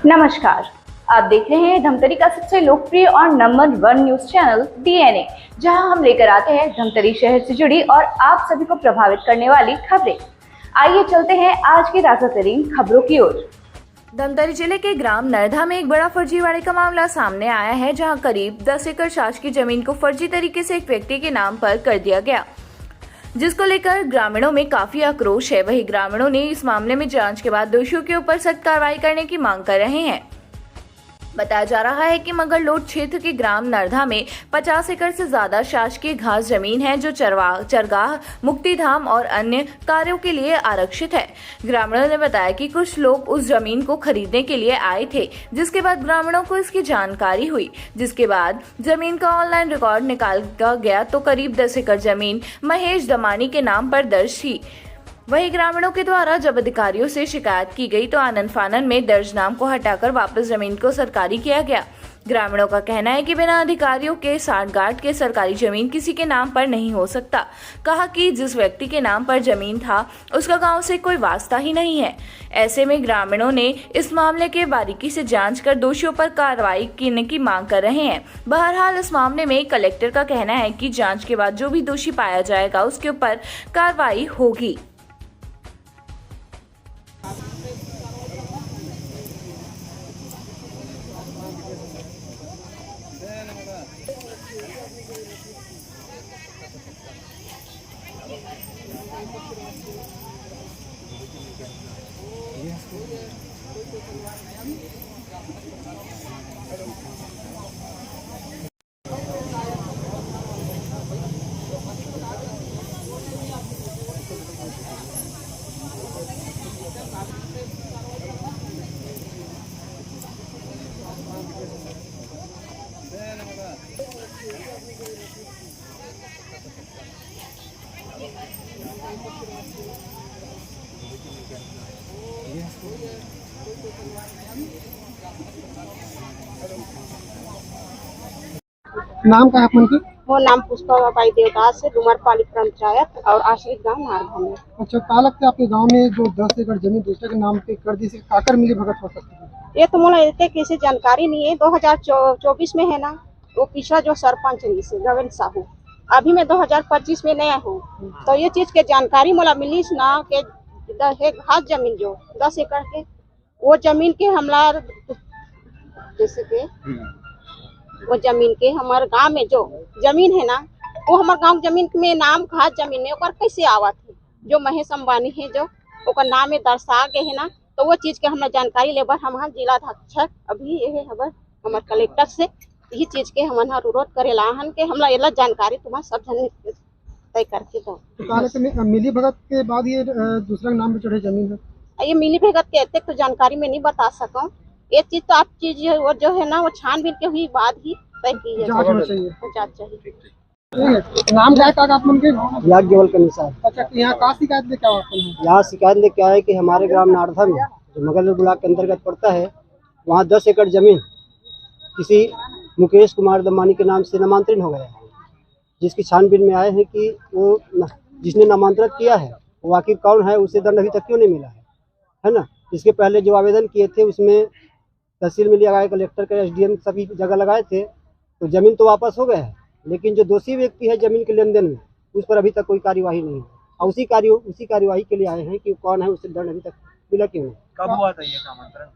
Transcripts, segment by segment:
नमस्कार, आप देख रहे हैं धमतरी का सबसे लोकप्रिय और नंबर 1 न्यूज चैनल DNA, जहां हम लेकर आते हैं धमतरी शहर से जुड़ी और आप सभी को प्रभावित करने वाली खबरें। आइए चलते हैं आज की ताजा तरीन खबरों की ओर। धमतरी जिले के ग्राम नरधा में एक बड़ा फर्जीवाड़े का मामला सामने आया है, जहां करीब 10 एकड़ शासकीय जमीन को फर्जी तरीके से एक व्यक्ति के नाम पर कर दिया गया, जिसको लेकर ग्रामीणों में काफी आक्रोश है। वहीं ग्रामीणों ने इस मामले में जांच के बाद दोषियों के ऊपर सख्त कार्रवाई करने की मांग कर रहे हैं। बताया जा रहा है कि मंगललोड क्षेत्र के ग्राम नरधा में 50 एकड़ से ज्यादा शासकीय घास जमीन है, जो चरगाह, मुक्तिधाम और अन्य कार्यों के लिए आरक्षित है। ग्रामीणों ने बताया कि कुछ लोग उस जमीन को खरीदने के लिए आए थे, जिसके बाद ग्रामीणों को इसकी जानकारी हुई, जिसके बाद जमीन का ऑनलाइन रिकॉर्ड निकाला गया तो करीब 10 एकड़ जमीन महेश दमानी के नाम पर दर्ज थी। वहीं ग्रामीणों के द्वारा जब अधिकारियों से शिकायत की गई तो आनन फानन में दर्ज नाम को हटाकर वापस जमीन को सरकारी किया गया। ग्रामीणों का कहना है कि बिना अधिकारियों के सांठगांठ के सरकारी जमीन किसी के नाम पर नहीं हो सकता। कहा कि जिस व्यक्ति के नाम पर जमीन था उसका गांव से कोई वास्ता ही नहीं है। ऐसे में ग्रामीणों ने इस मामले के बारीकी से जांच कर दोषियों पर कार्रवाई करने की मांग कर रहे हैं। बहरहाल इस मामले में कलेक्टर का कहना है कि जाँच के बाद जो भी दोषी पाया जाएगा उसके ऊपर कार्रवाई होगी। नाम का है अपन की? वो नाम पुष्पाबाई देवदास है, डुमरपाली पंचायत और आश्रित गांव नारधा में। अच्छा, क्या लगता है आपके गांव में जो 10 एकड़ जमीन दूसरे के नाम पे कर दी, से काकर मिली भगत हो सकती है? ये तो मुझे इतने किसी जानकारी नहीं है। 2024 में है ना, वो पिछला जो सरपंच है से गगन साहू, अभी मैं 2025 में नया हूँ, तो ये चीज के जानकारी मुला मिली ना के घास जमीन जो 10 एकड़ के, वो जमीन के हमला जैसे के वो जमीन के हमारे गांव में जो जमीन है ना, वो हमारे गांव जमीन में नाम घास जमीन में ओकर कैसे आवत है, जो महेश अंबानी है जो ओकर नाम में दर्शा गए है ना, तो वो चीज के हमरा जानकारी लेबर हमारे जिला अध्यक्ष अभी ये खबर हमारे कलेक्टर से यही चीज के हम अनुरोध करे लाहन के हमरा ये जानकारी तुम्हारा सब जन तय करके दो। तो मिली भगत के बाद ये दूसरा नाम पे चढ़े जमीन है? ये मिली भगत के इतने तो जानकारी में नहीं बता सकूं। ये चीज तो आप चीज वो जो है ना, वो छानबीन के हुई बाद ही तय की है, जांच होना चाहिए। जांच चाहिए। नाम क्या है आप मन के? याज्ञवल के अनुसार। अच्छा, यहाँ का शिकायत लेके आओ अपन? यहाँ शिकायत लेके आए कि हमारे ग्राम नारधा में जो मंगललोड ब्लॉक के अंतर्गत पड़ता है, वहाँ 10 एकड़ जमीन किसी मुकेश कुमार दमानी के नाम से नामांतरण हो गया है, जिसकी छानबीन में आए हैं कि वो जिसने नामांतरित किया है वो आखिर कौन है, उसे दंड अभी तक क्यों नहीं मिला है ना। इसके पहले जो आवेदन किए थे उसमें तहसील में लगाए, कलेक्टर का SDM सभी जगह लगाए थे, तो जमीन तो वापस हो गया है, लेकिन जो दोषी व्यक्ति है जमीन के लेन देन में उस पर अभी तक कोई कार्यवाही नहीं है। और उसी कार्यवाही के लिए आए हैं कि कौन है, उसे दंड अभी तक मिला क्यों नहीं। कब हुआ था ये नामांतरण?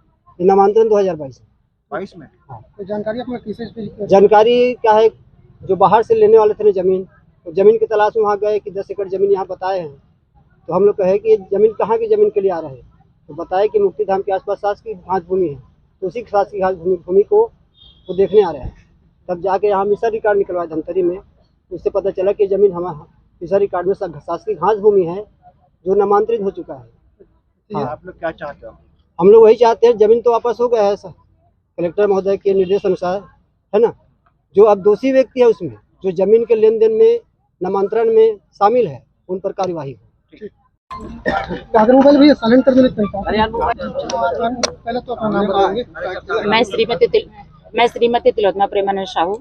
ये नामांतरण 2022 में। हाँ, तो जानकारी अपना किसे? जानकारी क्या है, जो बाहर से लेने वाले थे ना जमीन, तो जमीन की तलाश में वहाँ गए कि 10 एकड़ जमीन यहाँ बताए हैं, तो हम लोग कहे कि ये जमीन कहाँ की जमीन के लिए आ रहे हैं, तो बताए कि मुक्तिधाम के आसपास शासकीय घास भूमि है, तो उसी शासकीय घास भूमि को वो देखने आ रहे हैं। तब जाके यहाँ मिसर रिकॉर्ड निकलवाया धमतरी में, उससे पता चला कि जमीन हमारा मिसर रिकॉर्ड में शासकीय घास भूमि है जो नामांतरित हो चुका है। हाँ। आप लोग क्या चाहते हो? हम लोग वही चाहते हैं, जमीन तो वापस हो गया है सर, कलेक्टर महोदय के निर्देश अनुसार, है ना। जो अब दोषी व्यक्ति है उसमें जो जमीन के लेन देन में नामांतरण में शामिल है, उन पर कार्यवाही हो। मोबाइल भैया साइलेंट कर देने पहले तो अपना नाम बताएंगे। मैं श्रीमती तिलोत्तमा प्रेमानंद साहू,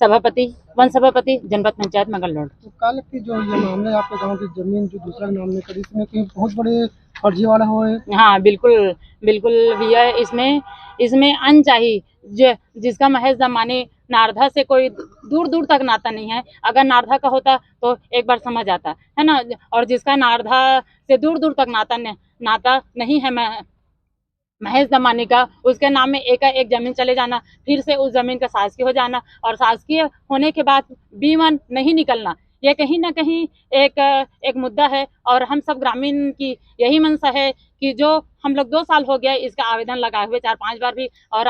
सभापति वन सभापति जनपद पंचायत मंगलडोल। तो कल की जो ये मामला है आपके गांव की जमीन जो दूसरा नाम में करी, इसमें कोई बहुत बड़े फर्जीवाड़ा हुए। हाँ बिल्कुल बिल्कुल भैया, इसमें अनचाही जिसका महेश दमानी नारधा से कोई दूर दूर तक नाता नहीं है। अगर नारधा का होता तो एक बार समझ आता है ना, और जिसका नारधा से दूर दूर तक नाता नहीं है महेश दमानी का, उसके नाम में एक जमीन चले जाना, फिर से उस जमीन का शासकीय हो जाना, और शासकीय होने के बाद B1 नहीं निकलना, ये कहीं ना कहीं एक मुद्दा है। और हम सब ग्रामीण की यही मंशा है कि जो हम लोग 2 साल हो गया इसका आवेदन लगाए हुए, 4-5 बार भी और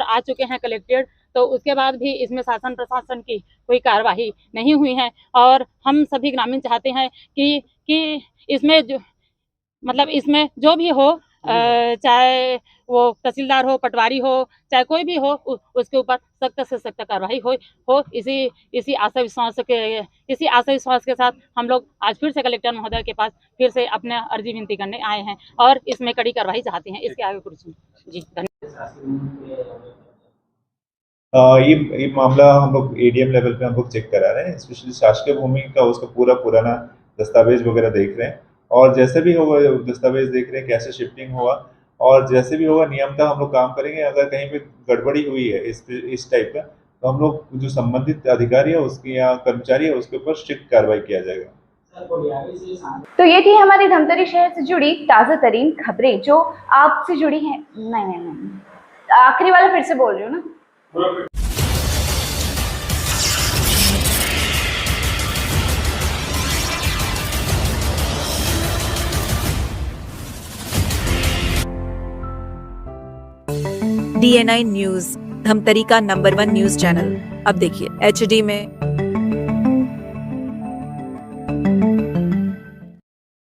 आ चुके हैं कलेक्टेड, तो उसके बाद भी इसमें शासन प्रशासन की कोई कार्रवाई नहीं हुई है। और हम सभी ग्रामीण चाहते हैं कि इसमें इसमें जो भी हो, चाहे वो तहसीलदार हो, पटवारी हो, चाहे कोई भी हो, उसके ऊपर सख्त से सख्त कार्रवाई हो। इसी आशा विश्वास के साथ हम लोग आज फिर से कलेक्टर महोदय के पास फिर से अपने अर्जी विनती करने आए हैं और इसमें कड़ी कार्रवाई चाहते हैं। इसके आगे कुछ जी धन्यवाद। ये मामला हम लोग ADM लेवल पे हम लोग चेक करा रहे हैं, स्पेशली शासकीय भूमि का उसका पूरा पुराना दस्तावेज वगैरह देख रहे हैं, और जैसे भी होगा दस्तावेज देख रहे हैं कैसे शिफ्टिंग हुआ, और जैसे भी होगा नियमतः हम लोग काम करेंगे। अगर कहीं पे गड़बड़ी हुई है इस टाइप का, तो हम लोग जो संबंधित अधिकारी है उसकी या कर्मचारी है उसके ऊपर स्ट्रिक्ट कार्रवाई किया जाएगा। तो ये थी हमारी धमतरी शहर से जुड़ी ताज़ा तरीन खबरें जो आपसे जुड़ी हैं। नहीं, आखिरी वाला फिर से बोल रही हूँ ना। DNI न्यूज, धमतरी का नंबर 1 न्यूज चैनल। अब देखिए HD में,